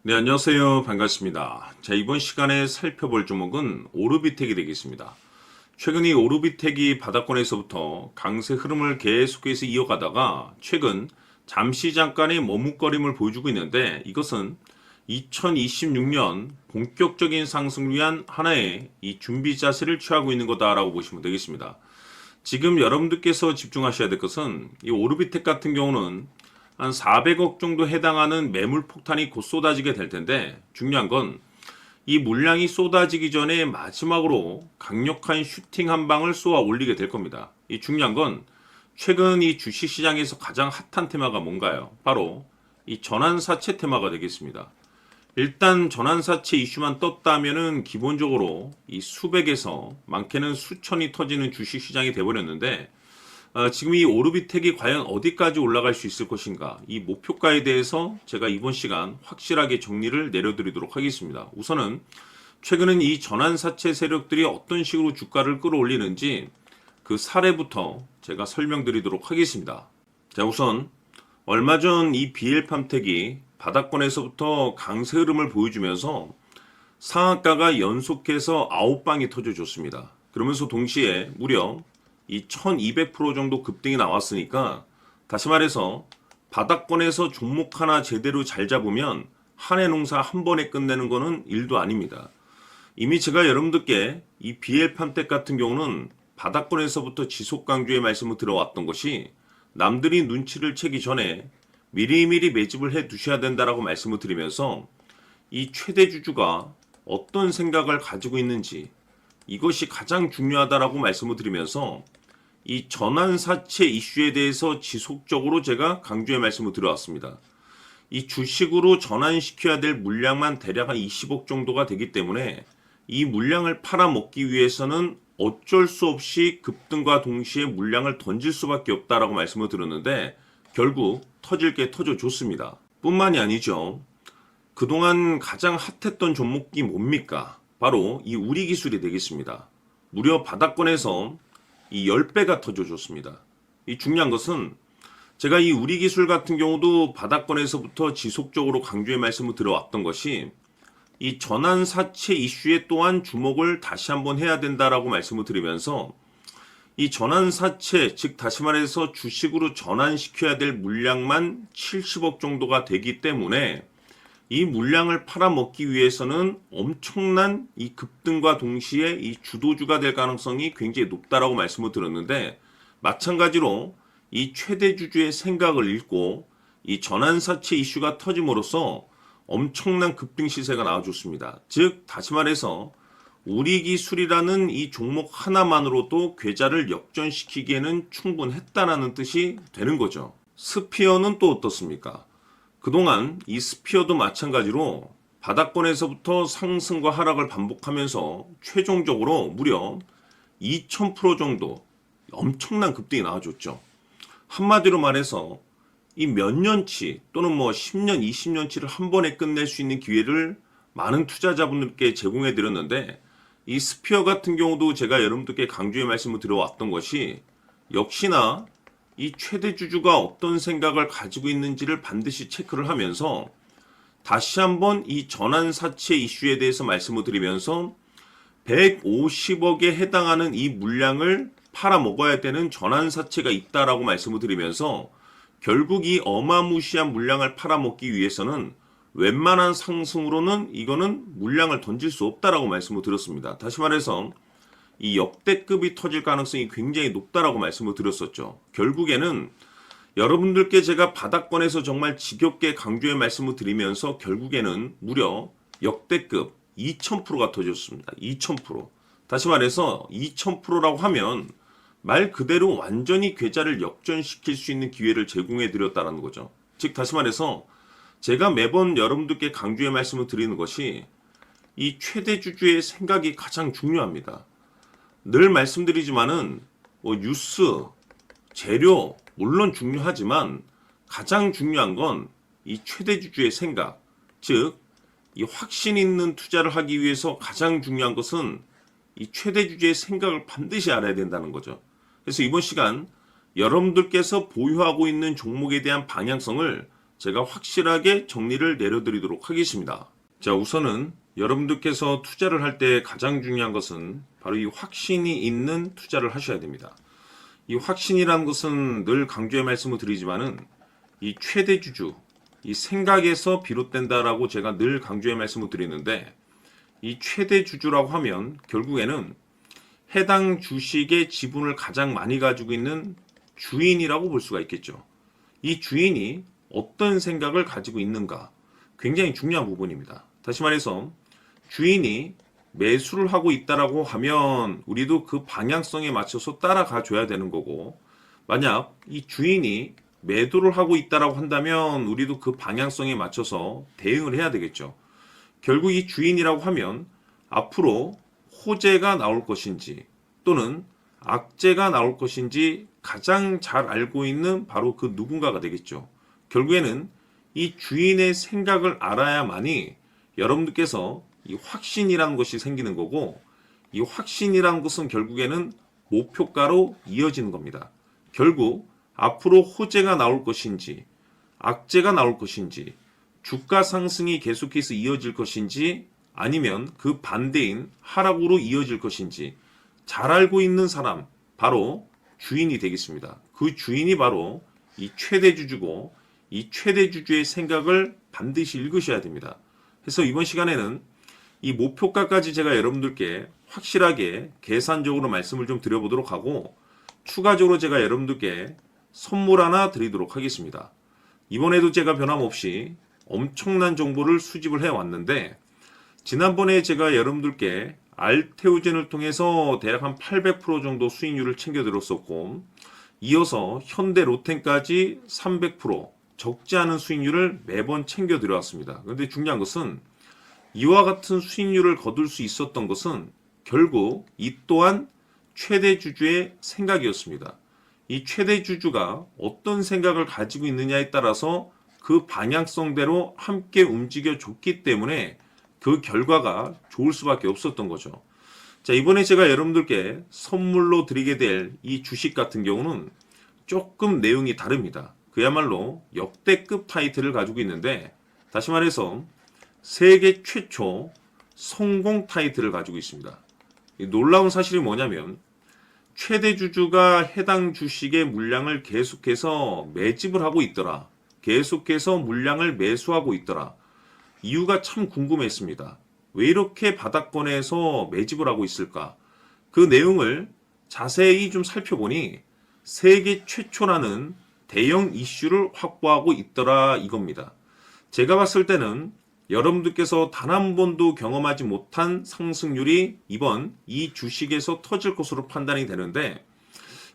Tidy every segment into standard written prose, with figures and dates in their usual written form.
네, 안녕하세요. 반갑습니다. 자, 이번 시간에 살펴볼 종목은 오르비텍이 되겠습니다. 최근 이 오르비텍이 바닥권에서부터 강세 흐름을 계속해서 이어가다가 최근 잠시 잠깐의 머뭇거림을 보여주고 있는데 이것은 2026년 본격적인 상승을 위한 하나의 이 준비 자세를 취하고 있는 거다라고 보시면 되겠습니다. 지금 여러분들께서 집중하셔야 될 것은 이 오르비텍 같은 경우는 한 400억 정도 해당하는 매물 폭탄이 곧 쏟아지게 될 텐데 중요한 건 이 물량이 쏟아지기 전에 마지막으로 강력한 슈팅 한 방을 쏘아 올리게 될 겁니다. 이 중요한 건 최근 이 주식시장에서 가장 핫한 테마가 뭔가요? 바로 이 전환사채 테마가 되겠습니다. 일단 전환사채 이슈만 떴다면은 기본적으로 이 수백에서 많게는 수천이 터지는 주식시장이 돼버렸는데 지금 이 오르비텍이 과연 어디까지 올라갈 수 있을 것인가, 이 목표가에 대해서 제가 이번 시간 확실하게 정리를 내려드리도록 하겠습니다. 우선은 최근은 이 전환사채 세력들이 어떤 식으로 주가를 끌어올리는지 그 사례부터 제가 설명드리도록 하겠습니다. 자, 우선 얼마 전 이 BL팜텍이 바닥권에서부터 강세 흐름을 보여주면서 상한가가 연속해서 9방이 터져줬습니다. 그러면서 동시에 무려 이 1200% 정도 급등이 나왔으니까 다시 말해서 바닥권에서 종목 하나 제대로 잘 잡으면 한 해 농사 한 번에 끝내는 거는 일도 아닙니다. 이미 제가 여러분들께 이 BL팜텍 같은 경우는 바닥권에서부터 지속 강조의 말씀을 들어왔던 것이 남들이 눈치를 채기 전에 미리미리 매집을 해 두셔야 된다라고 말씀을 드리면서 이 최대 주주가 어떤 생각을 가지고 있는지 이것이 가장 중요하다라고 말씀을 드리면서 이 전환사채 이슈에 대해서 지속적으로 제가 강조의 말씀을 드려왔습니다. 이 주식으로 전환시켜야 될 물량만 대략 한 20억 정도가 되기 때문에 이 물량을 팔아먹기 위해서는 어쩔 수 없이 급등과 동시에 물량을 던질 수밖에 없다라고 말씀을 드렸는데 결국 터질 게 터져줬습니다. 뿐만이 아니죠. 그동안 가장 핫했던 종목이 뭡니까? 바로 이 우리기술이 되겠습니다. 무려 바닥권에서 이 10배가 터져줬습니다. 이 중요한 것은 제가 이 우리기술 같은 경우도 바닥권에서부터 지속적으로 강조의 말씀을 들어왔던 것이 이 전환사채 이슈에 또한 주목을 다시 한번 해야 된다라고 말씀을 드리면서 이 전환사채, 즉 다시 말해서 주식으로 전환시켜야 될 물량만 70억 정도가 되기 때문에 이 물량을 팔아먹기 위해서는 엄청난 이 급등과 동시에 이 주도주가 될 가능성이 굉장히 높다라고 말씀을 드렸는데 마찬가지로 이 최대 주주의 생각을 읽고 이 전환사채 이슈가 터짐으로써 엄청난 급등 시세가 나와줬습니다. 즉 다시 말해서 우리기술이라는 이 종목 하나만으로도 계좌를 역전시키기에는 충분했다라는 뜻이 되는 거죠. 스피어는 또 어떻습니까? 그동안 이 스피어도 마찬가지로 바닥권에서부터 상승과 하락을 반복하면서 최종적으로 무려 2000% 정도 엄청난 급등이 나와줬죠. 한마디로 말해서 이 몇 년치 또는 뭐 10년, 20년치를 한 번에 끝낼 수 있는 기회를 많은 투자자분들께 제공해 드렸는데 이 스피어 같은 경우도 제가 여러분들께 강조의 말씀을 드려왔던 것이 역시나 이 최대 주주가 어떤 생각을 가지고 있는지를 반드시 체크를 하면서 다시 한번 이 전환사채 이슈에 대해서 말씀을 드리면서 150억에 해당하는 이 물량을 팔아먹어야 되는 전환사채가 있다라고 말씀을 드리면서 결국 이 어마무시한 물량을 팔아먹기 위해서는 웬만한 상승으로는 이거는 물량을 던질 수 없다라고 말씀을 드렸습니다. 다시 말해서 이 역대급이 터질 가능성이 굉장히 높다라고 말씀을 드렸었죠. 결국에는 여러분들께 제가 바닥권에서 정말 지겹게 강조의 말씀을 드리면서 결국에는 무려 역대급 2000%가 터졌습니다. 2000%. 다시 말해서 2000%라고 하면 말 그대로 완전히 계좌를 역전시킬 수 있는 기회를 제공해 드렸다는 거죠. 즉 다시 말해서 제가 매번 여러분들께 강조의 말씀을 드리는 것이 이 최대 주주의 생각이 가장 중요합니다. 늘 말씀드리지만은 뭐 뉴스, 재료 물론 중요하지만 가장 중요한 건 이 최대 주주의 생각, 즉 이 확신 있는 투자를 하기 위해서 가장 중요한 것은 이 최대 주주의 생각을 반드시 알아야 된다는 거죠. 그래서 이번 시간 여러분들께서 보유하고 있는 종목에 대한 방향성을 제가 확실하게 정리를 내려드리도록 하겠습니다. 자, 우선은 여러분들께서 투자를 할 때 가장 중요한 것은 바로 이 확신이 있는 투자를 하셔야 됩니다. 이 확신이라는 것은 늘 강조의 말씀을 드리지만은 이 최대주주, 이 생각에서 비롯된다라고 제가 늘 강조의 말씀을 드리는데, 이 최대주주라고 하면 결국에는 해당 주식의 지분을 가장 많이 가지고 있는 주인이라고 볼 수가 있겠죠. 이 주인이 어떤 생각을 가지고 있는가, 굉장히 중요한 부분입니다. 다시 말해서 주인이 매수를 하고 있다라고 하면 우리도 그 방향성에 맞춰서 따라가 줘야 되는 거고, 만약 이 주인이 매도를 하고 있다라고 한다면 우리도 그 방향성에 맞춰서 대응을 해야 되겠죠. 결국 이 주인이라고 하면 앞으로 호재가 나올 것인지 또는 악재가 나올 것인지 가장 잘 알고 있는 바로 그 누군가가 되겠죠. 결국에는 이 주인의 생각을 알아야만이 여러분들께서 이 확신이라는 것이 생기는 거고, 이 확신이라는 것은 결국에는 목표가로 이어지는 겁니다. 결국 앞으로 호재가 나올 것인지 악재가 나올 것인지 주가 상승이 계속해서 이어질 것인지 아니면 그 반대인 하락으로 이어질 것인지 잘 알고 있는 사람, 바로 주인이 되겠습니다. 그 주인이 바로 이 최대주주고, 이 최대주주의 생각을 반드시 읽으셔야 됩니다. 그래서 이번 시간에는 이 목표가까지 제가 여러분들께 확실하게 계산적으로 말씀을 좀 드려보도록 하고, 추가적으로 제가 여러분들께 선물 하나 드리도록 하겠습니다. 이번에도 제가 변함없이 엄청난 정보를 수집을 해왔는데, 지난번에 제가 여러분들께 알테오젠을 통해서 대략 한 800% 정도 수익률을 챙겨드렸었고, 이어서 현대 로텐까지 300% 적지 않은 수익률을 매번 챙겨드려왔습니다. 그런데 중요한 것은 이와 같은 수익률을 거둘 수 있었던 것은 결국 이 또한 최대주주의 생각이었습니다. 이 최대주주가 어떤 생각을 가지고 있느냐에 따라서 그 방향성대로 함께 움직여 줬기 때문에 그 결과가 좋을 수밖에 없었던 거죠. 자, 이번에 제가 여러분들께 선물로 드리게 될 이 주식 같은 경우는 조금 내용이 다릅니다. 그야말로 역대급 타이틀을 가지고 있는데, 다시 말해서 세계 최초 성공 타이틀을 가지고 있습니다. 이 놀라운 사실이 뭐냐면 최대주주가 해당 주식의 물량을 계속해서 매집을 하고 있더라. 계속해서 물량을 매수하고 있더라. 이유가 참 궁금했습니다. 왜 이렇게 바닥권에서 매집을 하고 있을까? 그 내용을 자세히 좀 살펴보니 세계 최초라는 대형 이슈를 확보하고 있더라 이겁니다. 제가 봤을 때는 여러분들께서 단 한 번도 경험하지 못한 상승률이 이번 이 주식에서 터질 것으로 판단이 되는데,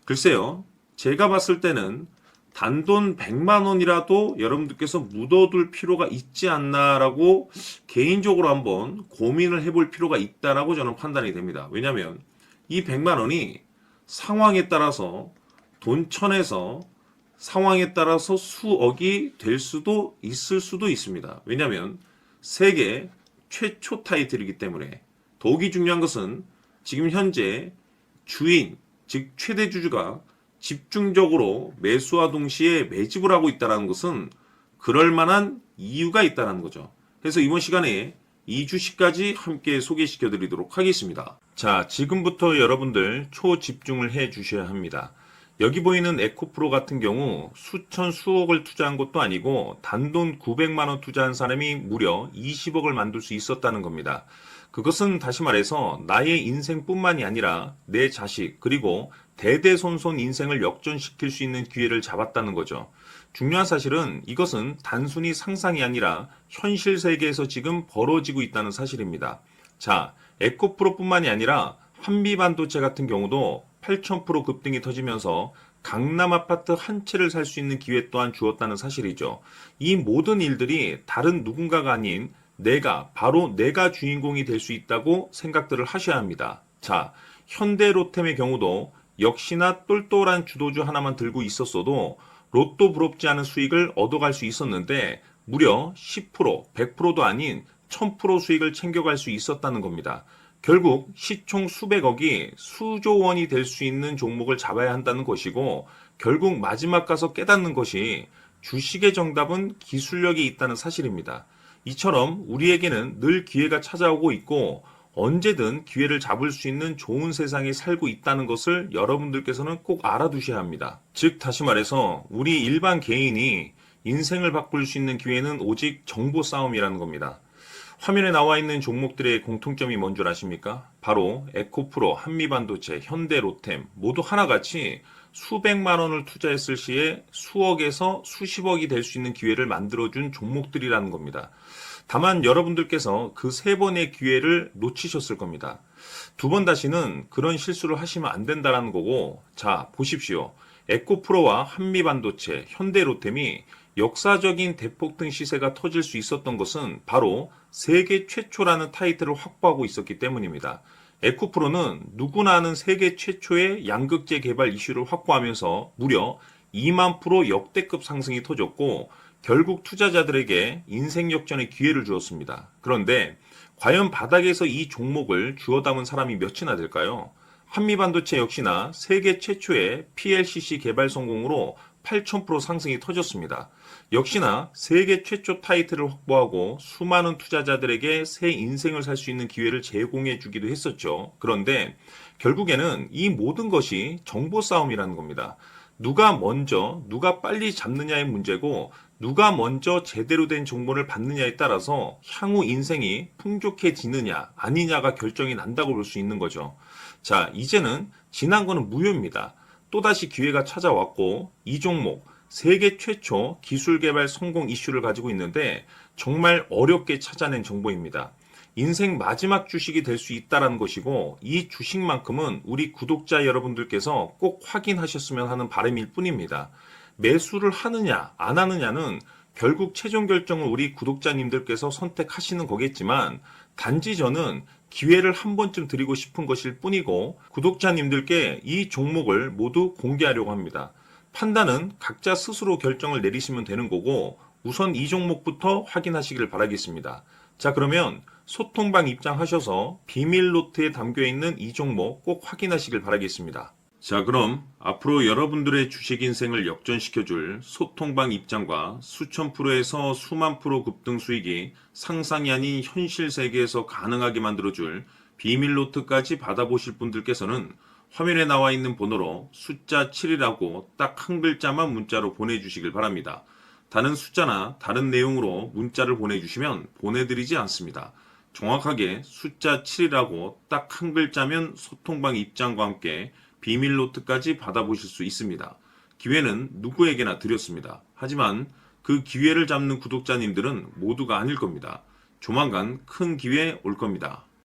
글쎄요, 제가 봤을 때는 단돈 100만 원이라도 여러분들께서 묻어둘 필요가 있지 않나라고 개인적으로 한번 고민을 해볼 필요가 있다라고 저는 판단이 됩니다. 왜냐하면 이 100만 원이 상황에 따라서 돈천에서 상황에 따라서 수억이 될 수도 있을 수도 있습니다. 왜냐하면 세계 최초 타이틀이기 때문에. 더욱이 중요한 것은 지금 현재 주인, 즉 최대 주주가 집중적으로 매수와 동시에 매집을 하고 있다는 것은 그럴 만한 이유가 있다는 거죠. 그래서 이번 시간에 이 주식까지 함께 소개시켜 드리도록 하겠습니다. 자, 지금부터 여러분들 초집중을 해 주셔야 합니다. 여기 보이는 에코프로 같은 경우 수천 수억을 투자한 것도 아니고 단돈 900만 원 투자한 사람이 무려 20억을 만들 수 있었다는 겁니다. 그것은 다시 말해서 나의 인생뿐만이 아니라 내 자식 그리고 대대손손 인생을 역전시킬 수 있는 기회를 잡았다는 거죠. 중요한 사실은 이것은 단순히 상상이 아니라 현실 세계에서 지금 벌어지고 있다는 사실입니다. 자, 에코프로뿐만이 아니라 한미반도체 같은 경우도 8,000% 급등이 터지면서 강남 아파트 한 채를 살 수 있는 기회 또한 주었다는 사실이죠. 이 모든 일들이 다른 누군가가 아닌 바로 내가 주인공이 될 수 있다고 생각들을 하셔야 합니다. 자, 현대로템의 경우도 역시나 똘똘한 주도주 하나만 들고 있었어도 로또 부럽지 않은 수익을 얻어갈 수 있었는데 무려 10%, 100%도 아닌 1000% 수익을 챙겨갈 수 있었다는 겁니다. 결국 시총 수백억이 수조 원이 될 수 있는 종목을 잡아야 한다는 것이고, 결국 마지막 가서 깨닫는 것이 주식의 정답은 기술력이 있다는 사실입니다. 이처럼 우리에게는 늘 기회가 찾아오고 있고 언제든 기회를 잡을 수 있는 좋은 세상에 살고 있다는 것을 여러분들께서는 꼭 알아두셔야 합니다. 즉 다시 말해서 우리 일반 개인이 인생을 바꿀 수 있는 기회는 오직 정보 싸움이라는 겁니다. 화면에 나와 있는 종목들의 공통점이 뭔 줄 아십니까? 바로 에코프로, 한미반도체, 현대로템 모두 하나같이 수백만 원을 투자했을 시에 수억에서 수십억이 될 수 있는 기회를 만들어준 종목들이라는 겁니다. 다만 여러분들께서 그 세 번의 기회를 놓치셨을 겁니다. 두 번 다시는 그런 실수를 하시면 안 된다는 거고, 자, 보십시오. 에코프로와 한미반도체, 현대로템이 역사적인 대폭등 시세가 터질 수 있었던 것은 바로 세계 최초라는 타이틀을 확보하고 있었기 때문입니다. 에코프로는 누구나 아는 세계 최초의 양극재 개발 이슈를 확보하면서 무려 2만 프로 역대급 상승이 터졌고 결국 투자자들에게 인생 역전의 기회를 주었습니다. 그런데 과연 바닥에서 이 종목을 주워 담은 사람이 몇이나 될까요? 한미반도체 역시나 세계 최초의 PLCC 개발 성공으로 8,000% 상승이 터졌습니다. 역시나 세계 최초 타이틀을 확보하고 수많은 투자자들에게 새 인생을 살 수 있는 기회를 제공해 주기도 했었죠. 그런데 결국에는 이 모든 것이 정보 싸움이라는 겁니다. 누가 먼저, 누가 빨리 잡느냐의 문제고 누가 먼저 제대로 된 정보를 받느냐에 따라서 향후 인생이 풍족해지느냐 아니냐가 결정이 난다고 볼 수 있는 거죠. 자, 이제는 지난 거는 무효입니다. 또다시 기회가 찾아왔고 이 종목 세계 최초 기술 개발 성공 이슈를 가지고 있는데 정말 어렵게 찾아낸 정보입니다. 인생 마지막 주식이 될 수 있다는 것이고 이 주식만큼은 우리 구독자 여러분들께서 꼭 확인하셨으면 하는 바람일 뿐입니다. 매수를 하느냐 안 하느냐는 결국 최종 결정을 우리 구독자님들께서 선택하시는 거겠지만 단지 저는 기회를 한 번쯤 드리고 싶은 것일 뿐이고 구독자님들께 이 종목을 모두 공개하려고 합니다. 판단은 각자 스스로 결정을 내리시면 되는 거고 우선 이 종목부터 확인하시길 바라겠습니다. 자, 그러면 소통방 입장하셔서 비밀 노트에 담겨있는 이 종목 꼭 확인하시길 바라겠습니다. 자, 그럼 앞으로 여러분들의 주식 인생을 역전시켜줄 소통방 입장과 수천 프로에서 수만 프로 급등 수익이 상상이 아닌 현실 세계에서 가능하게 만들어줄 비밀 노트까지 받아보실 분들께서는 화면에 나와 있는 번호로 숫자 7이라고 딱 한 글자만 문자로 보내주시길 바랍니다. 다른 숫자나 다른 내용으로 문자를 보내주시면 보내드리지 않습니다. 정확하게 숫자 7이라고 딱 한 글자면 소통방 입장과 함께 비밀 노트까지 받아보실 수 있습니다. 기회는 누구에게나 드렸습니다. 하지만 그 기회를 잡는 구독자님들은 모두가 아닐 겁니다. 조만간 큰 기회 올 겁니다.